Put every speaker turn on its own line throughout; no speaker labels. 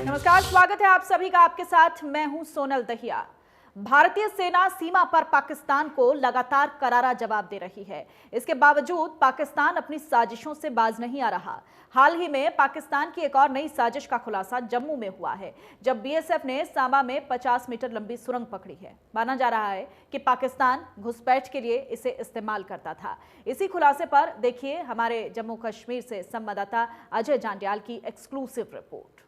नमस्कार, स्वागत है आप सभी का। आपके साथ मैं हूं सोनल दहिया। भारतीय सेना सीमा पर पाकिस्तान को लगातार करारा जवाब दे रही है। इसके बावजूद पाकिस्तान अपनी साजिशों से बाज नहीं आ रहा। हाल ही में पाकिस्तान की एक और नई साजिश का खुलासा जम्मू में हुआ है, जब बीएसएफ ने सांबा में 50 मीटर लंबी सुरंग पकड़ी है। माना जा रहा है कि पाकिस्तान घुसपैठ के लिए इसे इस्तेमाल करता था। इसी खुलासे पर देखिए हमारे जम्मू कश्मीर से संवाददाता अजय जांडियाल की एक्सक्लूसिव रिपोर्ट।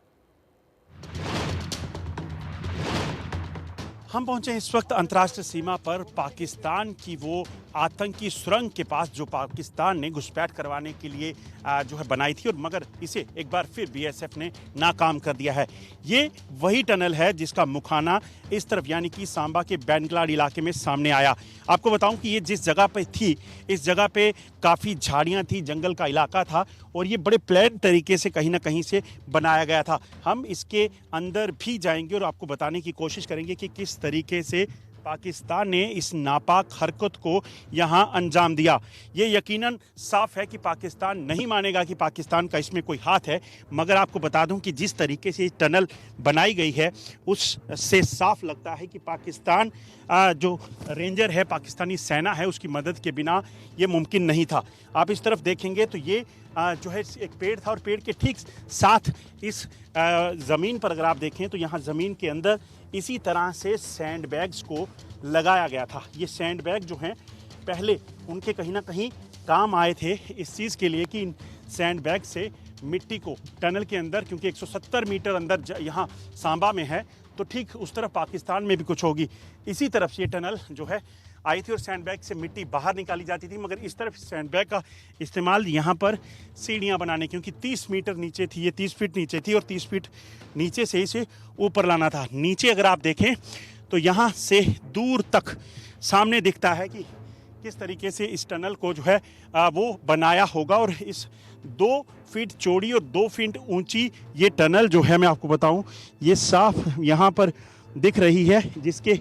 हम पहुंचे इस वक्त अंतर्राष्ट्रीय सीमा पर पाकिस्तान की वो आतंकी सुरंग के पास जो पाकिस्तान ने घुसपैठ करवाने के लिए जो है बनाई थी, और मगर इसे एक बार फिर बीएसएफ ने नाकाम कर दिया है। ये वही टनल है जिसका मुखाना इस तरफ यानी कि सांबा के बैंगलाड़ इलाके में सामने आया। आपको बताऊं कि ये जिस जगह पे थी, इस जगह पे काफ़ी झाड़ियां थी, जंगल का इलाका था, और ये बड़े प्लान तरीके से कहीं ना कहीं से बनाया गया था। हम इसके अंदर भी जाएंगे और आपको बताने की कोशिश करेंगे कि किस तरीके से पाकिस्तान ने इस नापाक हरकत को यहां अंजाम दिया। ये यकीनन साफ है कि पाकिस्तान नहीं मानेगा कि पाकिस्तान का इसमें कोई हाथ है, मगर आपको बता दूं कि जिस तरीके से टनल बनाई गई है उससे साफ लगता है कि पाकिस्तान जो रेंजर है, पाकिस्तानी सेना है, उसकी मदद के बिना ये मुमकिन नहीं था। आप इस तरफ देखेंगे तो ये जो है एक पेड़ था, और पेड़ के ठीक साथ इस ज़मीन पर अगर आप देखें तो यहाँ ज़मीन के अंदर इसी तरह से सैंड बैग्स को लगाया गया था। ये सैंड बैग जो हैं पहले उनके कहीं ना कहीं काम आए थे इस चीज़ के लिए कि इन सैंड बैग से मिट्टी को टनल के अंदर, क्योंकि 170 मीटर अंदर यहाँ सांबा में है, तो ठीक उस तरफ पाकिस्तान में भी कुछ होगी। इसी तरफ से ये टनल जो है आई थी और सैंडबैग से मिट्टी बाहर निकाली जाती थी, मगर इस तरफ सैंडबैग का इस्तेमाल यहाँ पर सीढ़ियाँ बनाने, क्योंकि 30 मीटर नीचे थी, ये 30 फीट नीचे थी और 30 फीट नीचे से इसे ऊपर लाना था। नीचे अगर आप देखें तो यहाँ से दूर तक सामने दिखता है कि किस तरीके से इस टनल को जो है वो बनाया होगा। और इस 2 फीट चौड़ी और 2 फीट ऊंची ये टनल जो है, मैं आपको बताऊं, ये साफ यहाँ पर दिख रही है, जिसके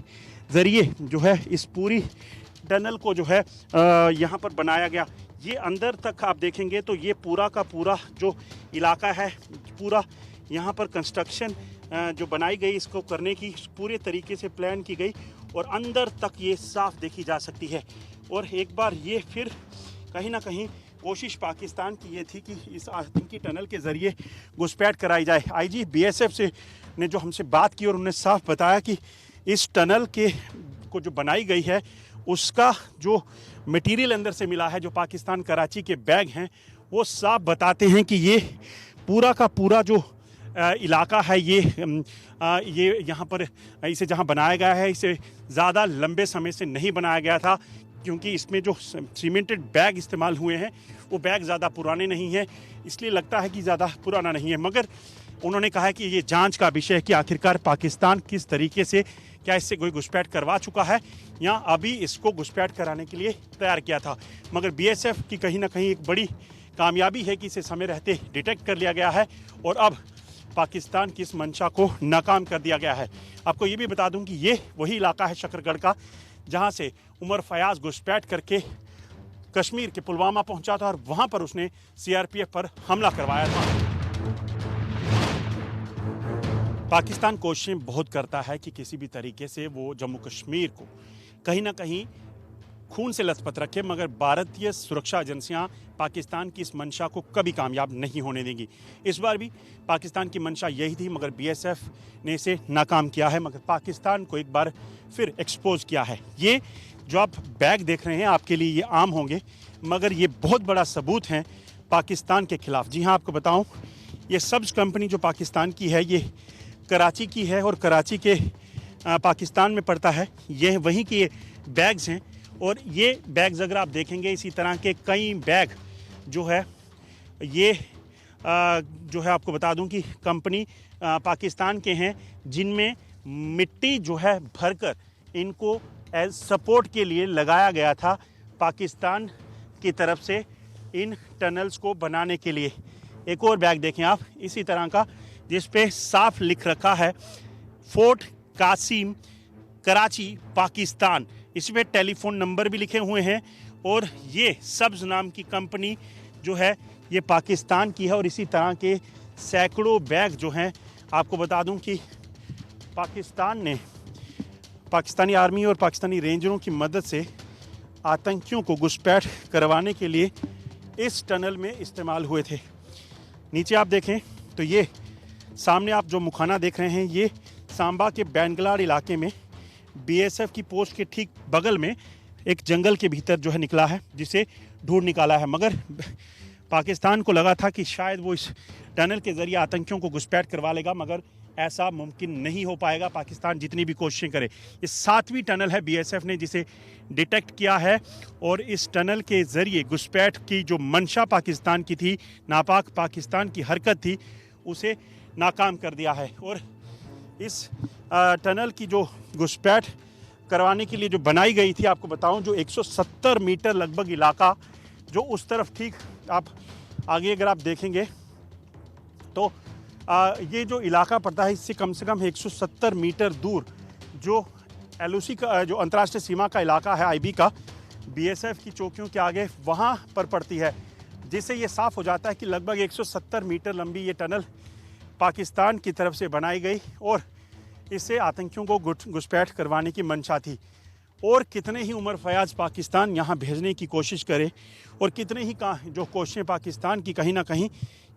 ज़रिए जो है इस पूरी टनल को जो है यहाँ पर बनाया गया। ये अंदर तक आप देखेंगे तो ये पूरा का पूरा जो इलाका है, पूरा यहाँ पर कंस्ट्रक्शन जो बनाई गई इसको करने की पूरे तरीके से प्लान की गई, और अंदर तक ये साफ देखी जा सकती है। और एक बार ये फिर कहीं ना कहीं कोशिश पाकिस्तान की ये थी कि इस आतंकी टनल के ज़रिए घुसपैठ कराई जाए। आईजी बीएसएफ से ने जो हमसे बात की और उन्होंने साफ बताया कि इस टनल के को जो बनाई गई है उसका जो मटेरियल अंदर से मिला है, जो पाकिस्तान कराची के बैग हैं, वो साफ बताते हैं कि ये पूरा का पूरा जो इलाका है, ये यहाँ पर इसे जहाँ बनाया गया है, इसे ज़्यादा लंबे समय से नहीं बनाया गया था, क्योंकि इसमें जो सीमेंटेड बैग इस्तेमाल हुए हैं वो बैग ज़्यादा पुराने नहीं हैं, इसलिए लगता है कि ज़्यादा पुराना नहीं है। मगर उन्होंने कहा है कि ये जांच का विषय है कि आखिरकार पाकिस्तान किस तरीके से, क्या इससे कोई घुसपैठ करवा चुका है या अभी इसको घुसपैठ कराने के लिए तैयार किया था। मगर बीएसएफ की कहीं ना कहीं एक बड़ी कामयाबी है कि इसे समय रहते डिटेक्ट कर लिया गया है और अब पाकिस्तान की इस मंशा को नाकाम कर दिया गया है। आपको ये भी बता दूं कि ये वही इलाका है शकरगढ़ का, जहाँ से उमर फयाज घुसपैठ करके कश्मीर के पुलवामा पहुंचा था और वहाँ पर उसने सीआरपीएफ पर हमला करवाया था। पाकिस्तान कोशिशें बहुत करता है कि किसी भी तरीके से वो जम्मू कश्मीर को कहीं ना कहीं खून से लथपथ रखे, मगर भारतीय सुरक्षा एजेंसियां पाकिस्तान की इस मंशा को कभी कामयाब नहीं होने देंगी। इस बार भी पाकिस्तान की मंशा यही थी, मगर बीएसएफ ने इसे नाकाम किया है, मगर पाकिस्तान को एक बार फिर एक्सपोज किया है। ये जो आप बैग देख रहे हैं आपके लिए ये आम होंगे, मगर ये बहुत बड़ा सबूत है पाकिस्तान के खिलाफ। जी हाँ, आपको बताऊं, ये सब्ज कंपनी जो पाकिस्तान की है ये कराची की है और कराची के पाकिस्तान में पड़ता है। ये वहीं के ये बैग्स हैं और ये बैग्स अगर आप देखेंगे इसी तरह के कई बैग जो है ये जो है आपको बता दूं कि कंपनी पाकिस्तान के हैं, जिनमें मिट्टी जो है भरकर इनको एज सपोर्ट के लिए लगाया गया था पाकिस्तान की तरफ से इन टनल्स को बनाने के लिए। एक और बैग देखें आप इसी तरह का, जिस पे साफ लिख रखा है फोर्ट कासिम कराची पाकिस्तान। इसमें टेलीफोन नंबर भी लिखे हुए हैं और ये सब्ज नाम की कंपनी जो है ये पाकिस्तान की है और इसी तरह के सैकड़ों बैग जो हैं आपको बता दूं कि पाकिस्तान ने पाकिस्तानी आर्मी और पाकिस्तानी रेंजरों की मदद से आतंकियों को घुसपैठ करवाने के लिए इस टनल में इस्तेमाल हुए थे। नीचे आप देखें तो ये सामने आप जो मुखाना देख रहे हैं, ये सांबा के बैंगलाड़ इलाके में बीएसएफ की पोस्ट के ठीक बगल में एक जंगल के भीतर जो है निकला है, जिसे ढूंढ निकाला है। मगर पाकिस्तान को लगा था कि शायद वो इस टनल के जरिए आतंकियों को घुसपैठ करवा लेगा, मगर ऐसा मुमकिन नहीं हो पाएगा, पाकिस्तान जितनी भी कोशिशें करे। ये 7वीं टनल है बीएसएफ ने जिसे डिटेक्ट किया है, और इस टनल के जरिए घुसपैठ की जो मंशा पाकिस्तान की थी, नापाक पाकिस्तान की हरकत थी, उसे नाकाम कर दिया है। और इस टनल की जो घुसपैठ करवाने के लिए जो बनाई गई थी, आपको बताऊं, जो 170 मीटर लगभग इलाका जो उस तरफ ठीक आप आगे अगर आप देखेंगे तो ये जो इलाका पड़ता है, इससे कम से कम 170 मीटर दूर जो एलओसी का जो अंतर्राष्ट्रीय सीमा का इलाका है आईबी का, बीएसएफ की चौकियों के आगे वहाँ पर पड़ती है, जिससे ये साफ हो जाता है कि लगभग 170 मीटर लंबी ये टनल पाकिस्तान की तरफ से बनाई गई और इससे आतंकियों को घुसपैठ करवाने की मंशा थी। और कितने ही उमर फयाज पाकिस्तान यहाँ भेजने की कोशिश करे और कितने ही जो कोशिशें पाकिस्तान की कहीं ना कहीं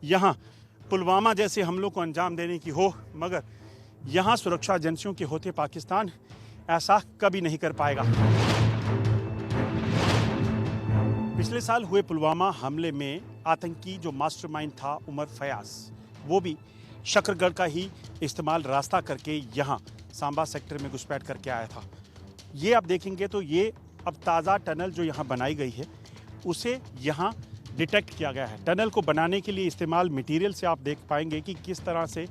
यहाँ पुलवामा जैसे हमलों को अंजाम देने की हो, मगर यहाँ सुरक्षा एजेंसियों के होते पाकिस्तान ऐसा कभी नहीं कर पाएगा। पिछले साल हुए पुलवामा हमले में आतंकी जो मास्टरमाइंड था उमर फयाज, वो भी शकरगढ़ का ही इस्तेमाल रास्ता करके यहाँ सांबा सेक्टर में घुसपैठ करके आया था। ये आप देखेंगे तो ये अब ताज़ा टनल जो यहाँ बनाई गई है उसे यहाँ डिटेक्ट किया गया है। टनल को बनाने के लिए इस्तेमाल मटेरियल से आप देख पाएंगे कि किस तरह से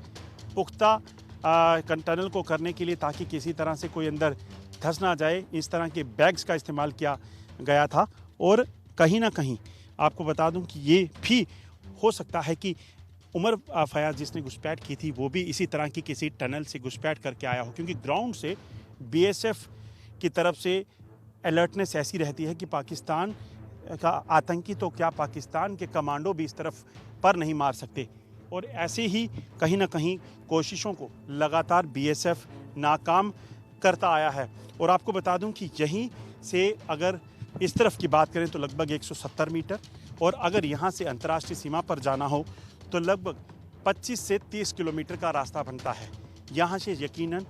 पुख्ता टनल को करने के लिए, ताकि किसी तरह से कोई अंदर धंस ना जाए, इस तरह के बैग्स का इस्तेमाल किया गया था। और कहीं ना कहीं आपको बता दूं कि ये भी हो सकता है कि उमर फयाज जिसने घुसपैठ की थी वो भी इसी तरह की किसी टनल से घुसपैठ करके आया हो, क्योंकि ग्राउंड से बीएसएफ की तरफ से अलर्टनेस ऐसी रहती है कि पाकिस्तान का आतंकी तो क्या, पाकिस्तान के कमांडो भी इस तरफ पर नहीं मार सकते। और ऐसे ही कहीं ना कहीं कोशिशों को लगातार बीएसएफ नाकाम करता आया है। और आपको बता दूं कि यहीं से अगर इस तरफ की बात करें तो लगभग 170 मीटर, और अगर यहाँ से अंतर्राष्ट्रीय सीमा पर जाना हो तो लगभग 25 से 30 किलोमीटर का रास्ता बनता है। यहाँ से यकीनन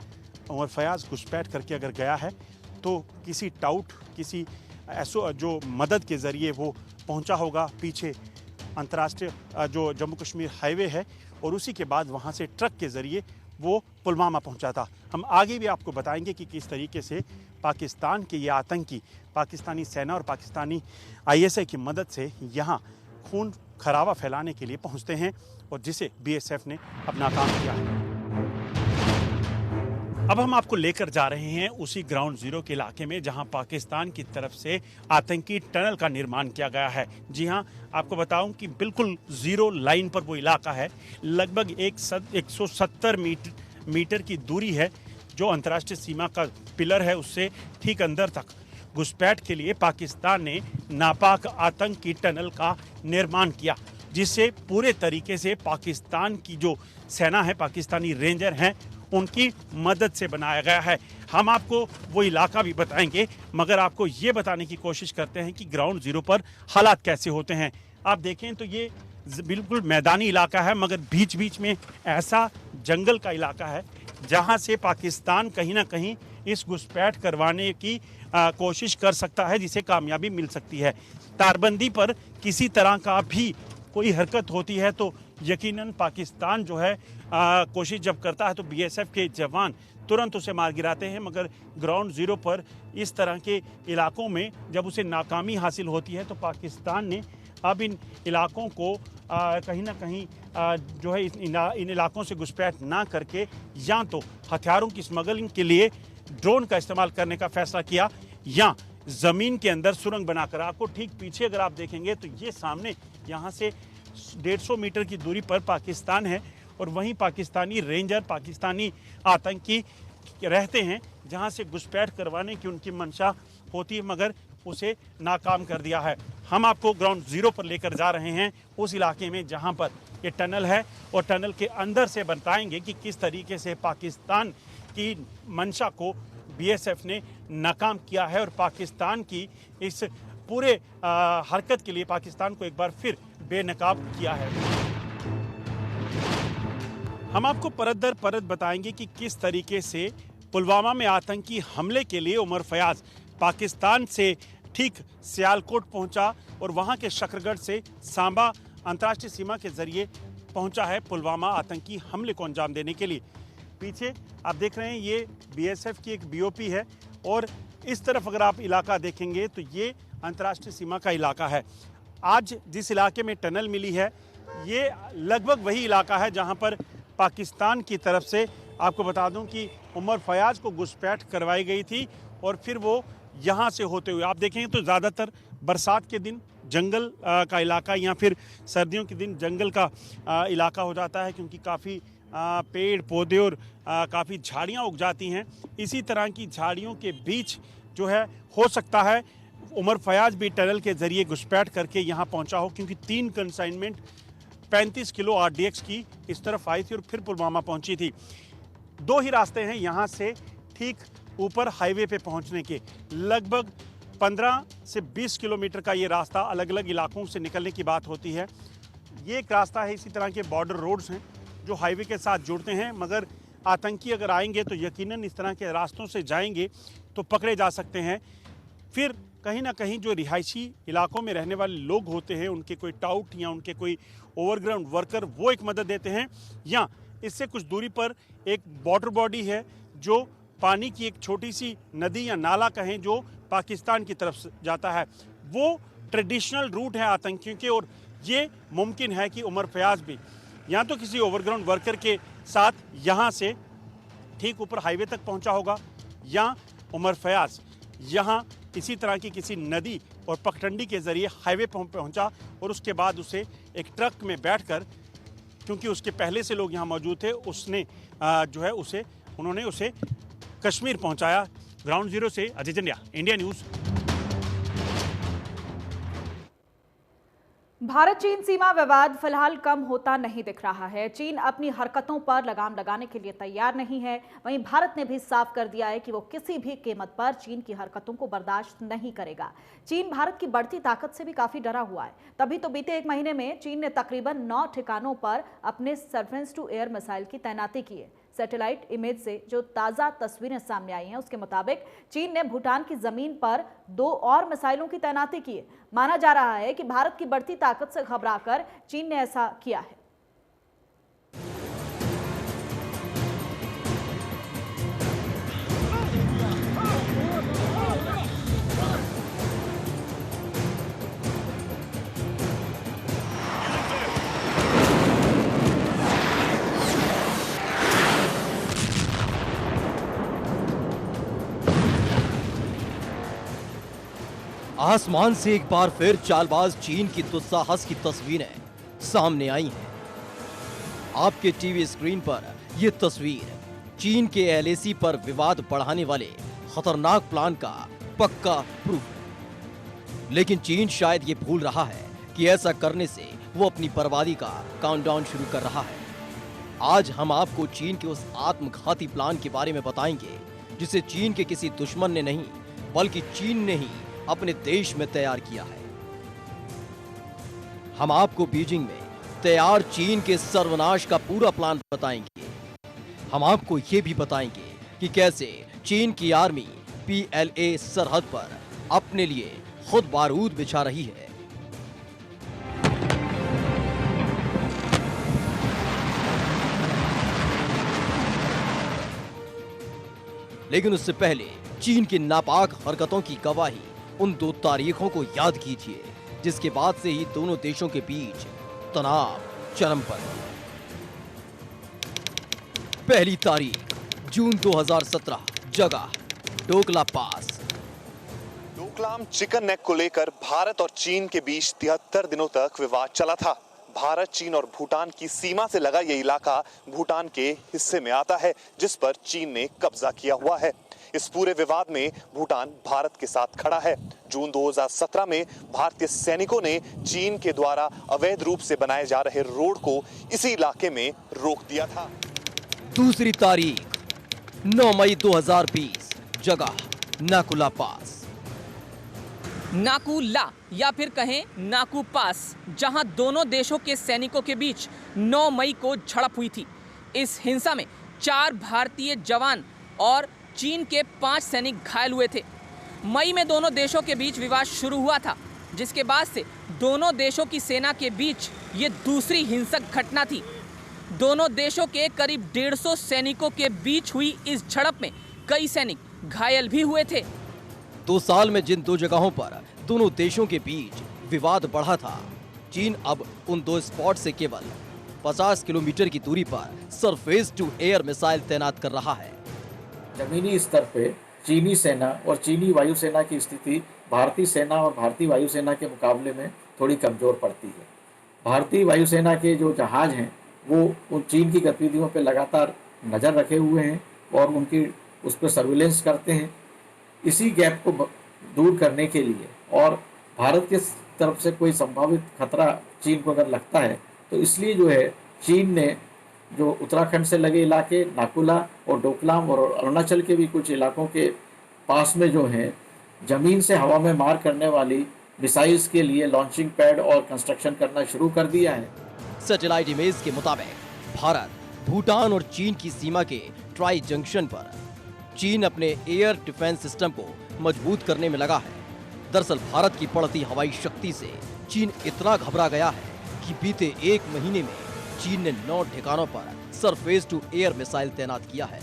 उमर फयाज घुसपैठ करके अगर गया है तो किसी टाउट, किसी ऐसो जो मदद के ज़रिए वो पहुंचा होगा पीछे अंतर्राष्ट्रीय जो जम्मू कश्मीर हाईवे है, और उसी के बाद वहां से ट्रक के ज़रिए वो पुलवामा पहुंचा था। हम आगे भी आपको बताएंगे कि किस तरीके से पाकिस्तान के ये आतंकी पाकिस्तानी सेना और पाकिस्तानी आईएसआई की मदद से यहाँ खून खराबा फैलाने के लिए पहुँचते हैं, और जिसे बीएसएफ ने अपना काम किया है। अब हम आपको लेकर जा रहे हैं उसी ग्राउंड जीरो के इलाके में जहां पाकिस्तान की तरफ से आतंकी टनल का निर्माण किया गया है। जी हां, आपको बताऊं कि बिल्कुल जीरो लाइन पर वो इलाका है। लगभग 170 मीटर की दूरी है जो अंतर्राष्ट्रीय सीमा का पिलर है, उससे ठीक अंदर तक घुसपैठ के लिए पाकिस्तान ने नापाक आतंकी टनल का निर्माण किया, जिससे पूरे तरीके से पाकिस्तान की जो सेना है, पाकिस्तानी रेंजर हैं, उनकी मदद से बनाया गया है। हम आपको वो इलाका भी बताएंगे, मगर आपको ये बताने की कोशिश करते हैं कि ग्राउंड जीरो पर हालात कैसे होते हैं। आप देखें तो ये बिल्कुल मैदानी इलाका है, मगर बीच बीच में ऐसा जंगल का इलाका है जहां से पाकिस्तान कहीं ना कहीं इस घुसपैठ करवाने की कोशिश कर सकता है, जिसे कामयाबी मिल सकती है। तारबंदी पर किसी तरह का भी कोई हरकत होती है तो यकीनन पाकिस्तान जो है कोशिश जब करता है तो बीएसएफ के जवान तुरंत उसे मार गिराते हैं, मगर ग्राउंड जीरो पर इस तरह के इलाकों में जब उसे नाकामी हासिल होती है तो पाकिस्तान ने अब इन इलाकों को कहीं ना कहीं जो है इन इलाकों से घुसपैठ ना करके या तो हथियारों की स्मगलिंग के लिए ड्रोन का इस्तेमाल करने का फैसला किया, या ज़मीन के अंदर सुरंग बनाकर। आपको ठीक पीछे अगर आप देखेंगे तो ये सामने यहाँ से 150 मीटर की दूरी पर पाकिस्तान है, और वहीं पाकिस्तानी रेंजर, पाकिस्तानी आतंकी रहते हैं, जहां से घुसपैठ करवाने की उनकी मंशा होती है, मगर उसे नाकाम कर दिया है। हम आपको ग्राउंड जीरो पर लेकर जा रहे हैं उस इलाके में जहां पर ये टनल है और टनल के अंदर से बताएंगे कि किस तरीके से पाकिस्तान की मंशा को बीएसएफ ने नाकाम किया है और पाकिस्तान की इस पूरे हरकत के लिए पाकिस्तान को एक बार फिर बेनकाब किया है। हम आपको परत दर परत बताएंगे कि किस तरीके से पुलवामा में आतंकी हमले के लिए उमर फयाज पाकिस्तान से ठीक सियालकोट पहुंचा और वहां के शकरगढ़ से सांबा अंतर्राष्ट्रीय सीमा के जरिए पहुंचा है पुलवामा आतंकी हमले को अंजाम देने के लिए। पीछे आप देख रहे हैं ये बीएसएफ की एक बीओपी है और इस तरफ अगर आप इलाका देखेंगे तो ये अंतर्राष्ट्रीय सीमा का इलाका है। आज जिस इलाके में टनल मिली है ये लगभग वही इलाका है जहां पर पाकिस्तान की तरफ से आपको बता दूं कि उमर फयाज को घुसपैठ करवाई गई थी और फिर वो यहाँ से होते हुए आप देखेंगे तो ज़्यादातर बरसात के दिन जंगल का इलाका या फिर सर्दियों के दिन जंगल का इलाका हो जाता है क्योंकि काफ़ी पेड़ पौधे और काफ़ी झाड़ियाँ उग जाती हैं। इसी तरह की झाड़ियों के बीच जो है हो सकता है उमर फयाज भी टनल के ज़रिए घुसपैठ करके यहाँ पहुँचा हो क्योंकि 3 कंसाइनमेंट 35 किलो RDX की इस तरफ आई थी और फिर पुलवामा पहुँची थी। 2 ही रास्ते हैं यहाँ से ठीक ऊपर हाईवे पे पहुँचने के। लगभग 15 से 20 किलोमीटर का ये रास्ता अलग अलग इलाकों से निकलने की बात होती है। ये एक रास्ता है, इसी तरह के बॉर्डर रोड्स हैं जो हाईवे के साथ जुड़ते हैं, मगर आतंकी अगर आएंगे तो यकीनन इस तरह के रास्तों से जाएंगे तो पकड़े जा सकते हैं। फिर कहीं ना कहीं जो रिहायशी इलाकों में रहने वाले लोग होते हैं उनके कोई टाउट या उनके कोई ओवरग्राउंड वर्कर वो एक मदद देते हैं, या इससे कुछ दूरी पर एक वाटर बॉडी है जो पानी की एक छोटी सी नदी या नाला कहें जो पाकिस्तान की तरफ से जाता है। वो ट्रेडिशनल रूट है आतंकियों के और ये मुमकिन है कि उमर फयाज भी या तो किसी ओवरग्राउंड वर्कर के साथ यहाँ से ठीक ऊपर हाईवे तक पहुँचा होगा या उमर फयाज यहाँ इसी तरह की किसी नदी और पगडंडी के ज़रिए हाईवे पहुँचा और उसके बाद उसे एक ट्रक में बैठकर, क्योंकि उसके पहले से लोग यहाँ मौजूद थे, उसने जो है उन्होंने उसे कश्मीर पहुँचाया। ग्राउंड जीरो से अजय जंडिया, इंडिया न्यूज़।
भारत चीन सीमा विवाद फिलहाल कम होता नहीं दिख रहा है। चीन अपनी हरकतों पर लगाम लगाने के लिए तैयार नहीं है। वहीं भारत ने भी साफ कर दिया है कि वो किसी भी कीमत पर चीन की हरकतों को बर्दाश्त नहीं करेगा। चीन भारत की बढ़ती ताकत से भी काफी डरा हुआ है। तभी तो बीते 1 महीने में चीन ने तकरीबन 9 ठिकानों पर अपने सर्फेस टू एयर मिसाइल की तैनाती की है। सैटेलाइट इमेज से जो ताजा तस्वीरें सामने आई हैं उसके मुताबिक चीन ने भूटान की जमीन पर 2 और मिसाइलों की तैनाती की है। माना जा रहा है कि भारत की बढ़ती ताकत से घबराकर चीन ने ऐसा किया है।
आसमान से एक बार फिर चालबाज चीन की दुस्साहस की तस्वीरें सामने आई हैं। आपके टीवी स्क्रीन पर यह तस्वीर चीन के LAC पर विवाद बढ़ाने वाले खतरनाक प्लान का पक्का प्रूफ है। लेकिन चीन शायद ये भूल रहा है कि ऐसा करने से वो अपनी बर्बादी का काउंटडाउन शुरू कर रहा है। आज हम आपको चीन के उस आत्मघाती प्लान के बारे में बताएंगे जिसे चीन के किसी दुश्मन ने नहीं बल्कि चीन ने ही अपने देश में तैयार किया है। हम आपको बीजिंग में तैयार चीन के सर्वनाश का पूरा प्लान बताएंगे। हम आपको यह भी बताएंगे कि कैसे चीन की आर्मी PLA सरहद पर अपने लिए खुद बारूद बिछा रही है। लेकिन उससे पहले चीन की नापाक हरकतों की गवाही उन 2 तारीखों को याद कीजिए जिसके बाद से ही दोनों देशों के बीच तनाव चरम पर। पहली तारीख जून 2017, जगह डोकला पास।
डोकलाम चिकन नेक को लेकर भारत और चीन के बीच 73 दिनों तक विवाद चला था। भारत, चीन और भूटान की सीमा से लगा ये इलाका भूटान के हिस्से में आता है जिस पर चीन ने कब्जा किया हुआ है। इस पूरे विवाद में भूटान भारत के साथ खड़ा है। जून 2017 में भारतीय सैनिकों ने चीन के द्वारा अवैध रूप से बनाए जा रहे रोड को इसी इलाके में रोक दिया था।
दूसरी तारीख 9 मई 2020, जगह नाकुला पास।
नाकू ला या फिर कहें नाकू पास, जहां दोनों देशों के सैनिकों के बीच 9 मई को झड़प हुई थी। इस हिंसा में 4 भारतीय जवान और चीन के 5 सैनिक घायल हुए थे। मई में दोनों देशों के बीच विवाद शुरू हुआ था, जिसके बाद से दोनों देशों की सेना के बीच ये दूसरी हिंसक घटना थी। दोनों देशों के करीब 150 सैनिकों के बीच हुई इस झड़प में कई सैनिक घायल भी हुए थे।
2 साल में जिन 2 जगहों पर दोनों देशों के बीच विवाद बढ़ा था, चीन अब उन 2 स्पॉट से केवल 50 किलोमीटर की दूरी पर सरफेस टू एयर मिसाइल तैनात कर रहा है।
जमीनी स्तर पे चीनी सेना और चीनी वायुसेना की स्थिति भारतीय सेना और भारतीय वायुसेना के मुकाबले में थोड़ी कमजोर पड़ती है। भारतीय वायुसेना के जो जहाज हैं वो उन चीन की गतिविधियों पे लगातार नज़र रखे हुए हैं और उनकी उस पर सर्विलेंस करते हैं। इसी गैप को दूर करने के लिए और भारत के तरफ से कोई संभावित खतरा चीन को अगर लगता है तो इसलिए जो है चीन ने जो उत्तराखंड से लगे इलाके नाकुला और डोकलाम और अरुणाचल के भी कुछ इलाकों के पास में जो है जमीन से हवा में मार करने वाली मिसाइल्स के लिए लॉन्चिंग पैड और कंस्ट्रक्शन करना शुरू कर दिया है।
सैटेलाइट इमेज के मुताबिक भारत, भूटान और चीन की सीमा के ट्राई जंक्शन पर चीन अपने एयर डिफेंस सिस्टम को मजबूत करने में लगा है। दरअसल भारत की बढ़ती हवाई शक्ति से चीन इतना घबरा गया है कि बीते 1 महीने में चीन ने 9 ठिकानों पर सरफेस टू एयर मिसाइल तैनात किया है।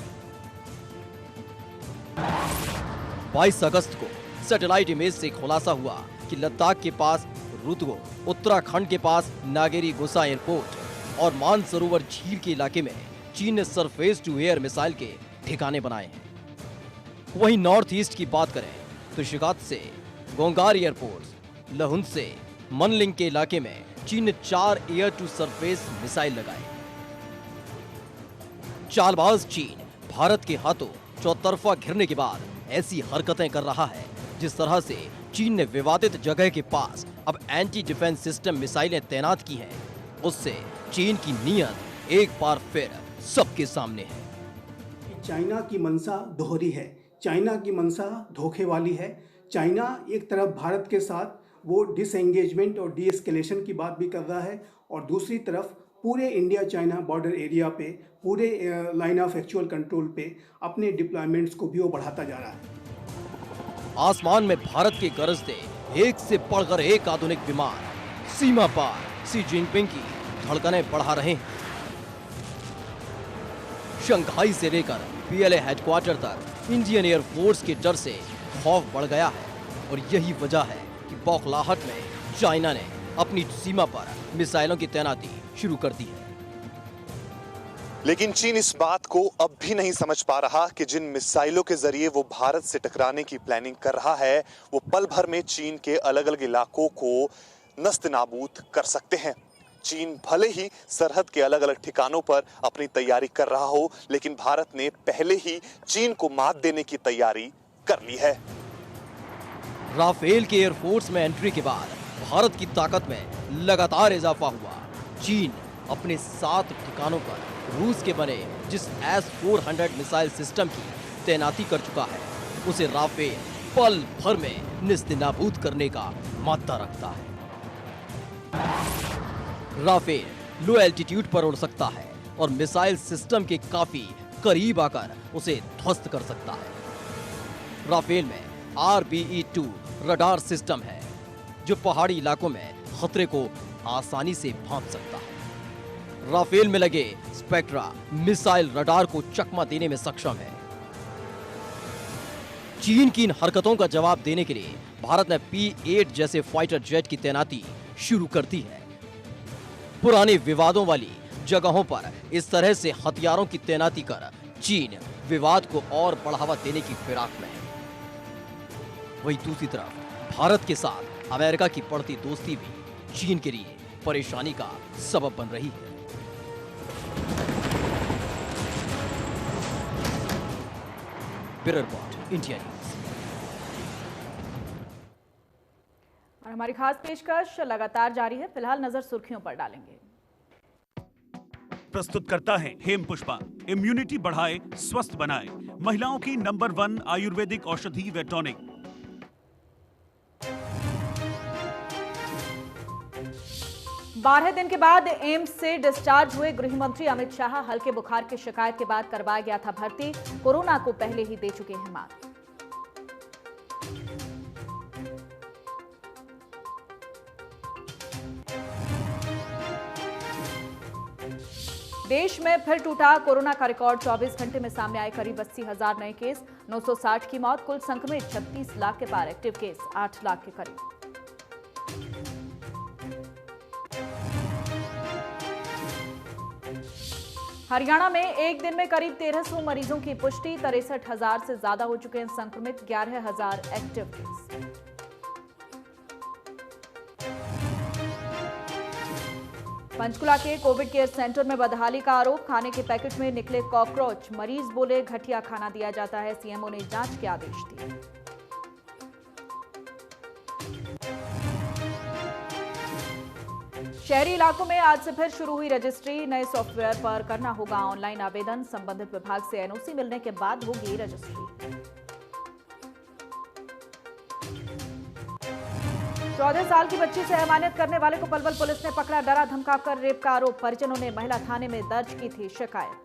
22 अगस्त को सैटेलाइट इमेज से खुलासा हुआ कि लद्दाख के पास रुतगो, उत्तराखंड के पास नागेरी गोसा एयरपोर्ट और मानसरोवर झील के इलाके में चीन ने सरफेस टू एयर मिसाइल के ठिकाने बनाए हैं। वहीं नॉर्थ ईस्ट की बात करें तो शिकात से गोंगार एयरपोर्ट, लहुन से मनलिंग के इलाके में चीन ने 4 एयर टू सरफेस मिसाइल लगाए। चालबाज चीन भारत के हाथों चौतरफा घिरने के बाद ऐसी हरकतें कर रहा है जिस तरह से चीन ने विवादित जगह के पास अब एंटी डिफेंस सिस्टम मिसाइलें तैनात की हैं, उससे चीन की नीयत एक बार फिर सबके सामने है।
चाइना की मंशा दोहरी है, चाइना की मंशा धोखे वाली है। चाइना एक तरफ भारत के साथ वो डिसएंगेजमेंट और डीएस्केलेशन की बात भी कर रहा है और दूसरी तरफ पूरे इंडिया चाइना बॉर्डर एरिया पे, पूरे लाइन ऑफ एक्चुअल कंट्रोल पे अपने डिप्लॉयमेंट्स को भी वो बढ़ाता जा रहा है।
आसमान में भारत के गरजते एक से बढ़कर एक आधुनिक विमान सीमा पार शी जिनपिंग की धड़कनें बढ़ा रहे हैं। शंघाई से लेकर पीएलए हेडक्वार्टर तक इंडियन एयरफोर्स के डर से खौफ बढ़ गया है और यही वजह है कि बौखलाहट में चाइना ने अपनी सीमा पर मिसाइलों की तैनाती शुरू कर दी है।
लेकिन चीन इस बात को अब भी नहीं समझ पा रहा कि जिन मिसाइलों के जरिए वो भारत से टकराने की प्लानिंग कर रहा है वो पल भर में चीन के अलग अलग इलाकों को नस्त-ए-नाबूद कर सकते हैं। चीन भले ही सरहद के अलग अलग ठिकानों पर अपनी तैयारी कर रहा हो, लेकिन भारत ने पहले ही चीन को मात देने की तैयारी कर ली है।
राफेल के एयरफोर्स में एंट्री के बाद भारत की ताकत में लगातार इजाफा हुआ। चीन अपने 7 ठिकानों पर रूस के बने जिस S-400 मिसाइल सिस्टम की तैनाती कर चुका है, उसे राफेल पल भर में निस्ते-नाबूद करने का मादा रखता है। राफेल लो एल्टीट्यूड पर उड़ सकता है और मिसाइल सिस्टम के काफी करीब आकर उसे ध्वस्त कर सकता है। राफेल में RBE-2 रडार सिस्टम है जो पहाड़ी इलाकों में खतरे को आसानी से भांप सकता है। राफेल में लगे स्पेक्ट्रा मिसाइल रडार को चकमा देने में सक्षम है। चीन की इन हरकतों का जवाब देने के लिए भारत ने P-8 जैसे फाइटर जेट की तैनाती शुरू कर दी है। पुराने विवादों वाली जगहों पर इस तरह से हथियारों की तैनाती कर चीन विवाद को और बढ़ावा देने की फिराक में है। वहीं दूसरी तरफ भारत के साथ अमेरिका की बढ़ती दोस्ती भी चीन के लिए परेशानी का सबब बन रही है। Bureau report, India news.
और हमारी खास पेशकश लगातार जारी है। फिलहाल नजर सुर्खियों पर डालेंगे।
प्रस्तुत करता है हेम पुष्पा। इम्यूनिटी बढ़ाए, स्वस्थ बनाए, महिलाओं की नंबर 1 आयुर्वेदिक औषधि व टॉनिक।
12 दिन के बाद एम्स से डिस्चार्ज हुए गृह मंत्री अमित शाह हल्के बुखार की शिकायत के बाद करवाया गया था भर्ती। कोरोना को पहले ही दे चुके हैं मात। देश में फिर टूटा कोरोना का रिकॉर्ड। 24 घंटे में सामने आए करीब 80,000 नए केस, 960 की मौत। कुल संक्रमित 36 लाख के पार, एक्टिव केस 8 लाख के करीब। हरियाणा में एक दिन में करीब 1300 मरीजों की पुष्टि। 63,000 से ज्यादा हो चुके हैं संक्रमित, 11,000 एक्टिव केस। पंचकुला के कोविड केयर सेंटर में बदहाली का आरोप। खाने के पैकेट में निकले कॉकरोच, मरीज बोले घटिया खाना दिया जाता है। सीएमओ ने जांच के आदेश दिए। शहरी इलाकों में आज से फिर शुरू हुई रजिस्ट्री। नए सॉफ्टवेयर पर करना होगा ऑनलाइन आवेदन। संबंधित विभाग से एनओसी मिलने के बाद होगी रजिस्ट्री। 14 साल की बच्ची से अमानत करने वाले को पलवल पुलिस ने पकड़ा। डरा धमकाकर रेप का आरोप। परिजनों ने महिला थाने में दर्ज की थी शिकायत।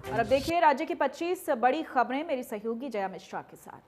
और अब देखिए राज्य की 25 बड़ी खबरें मेरी सहयोगी जया मिश्रा के साथ।